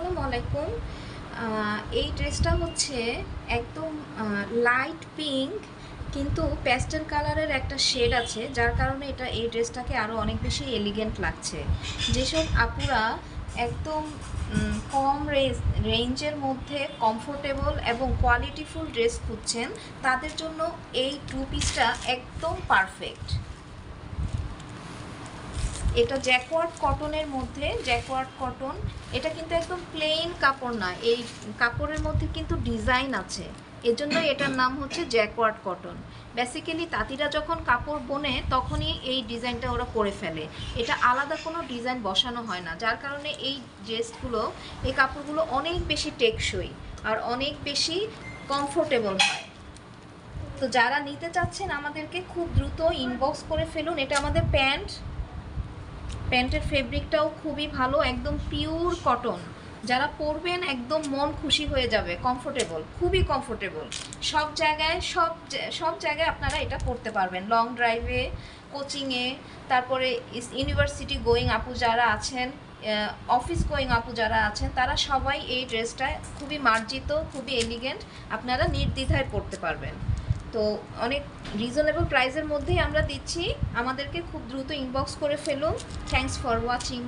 আসসালামু আলাইকুম। এই ড্রেসটা হচ্ছে একদম লাইট পিঙ্ক, কিন্তু প্যাস্টেল কালারের একটা শেড আছে, যার কারণে এই ড্রেসটাকে আরও অনেক বেশি এলিগেন্ট লাগছে। যেসব আপুরা একদম কম রেঞ্জের মধ্যে কমফোর্টেবল এবং কোয়ালিটিফুল ড্রেস খুঁজছেন, তাদের জন্য এই টু পিসটা একদম পারফেক্ট। এটা জ্যাকওয়ার্ড কটনের মধ্যে, জ্যাকওয়ার্ড কটন। এটা কিন্তু একদম প্লেন কাপড় না, এই কাপড়ের মধ্যে কিন্তু ডিজাইন আছে, এজন্য এটার নাম হচ্ছে জ্যাকওয়ার্ড কটন। বেসিক্যালি তাঁতিরা যখন কাপড় বোনে তখনই এই ডিজাইনটা ওরা করে ফেলে, এটা আলাদা কোনো ডিজাইন বসানো হয় না, যার কারণে এই ড্রেসগুলো, এই কাপড়গুলো অনেক বেশি টেকসই আর অনেক বেশি কমফোর্টেবল হয়। তো যারা নিতে চাচ্ছেন আমাদেরকে খুব দ্রুত ইনবক্স করে ফেলুন। এটা আমাদের প্যান্টের ফেব্রিকটাও খুবই ভালো, একদম পিওর কটন। যারা পরবেন একদম মন খুশি হয়ে যাবে, কমফোর্টেবল, খুবই কমফোর্টেবল। সব জায়গায় আপনারা এটা পরতে পারবেন, লং ড্রাইভে, কোচিংয়ে, তারপরে ইউনিভার্সিটি গোয়িং আপু যারা আছেন, অফিস গোয়িং আপু যারা আছেন, তারা সবাই এই ড্রেসটা খুবই মার্জিত, খুবই এলিগেন্ট, আপনারা নির্দ্বিধায় পরতে পারবেন। তো অনেক রিজনেবল প্রাইসের মধ্যেই আমরা দিচ্ছি, আমাদেরকে খুব দ্রুত ইনবক্স করে ফেলুন। Thanks for watching.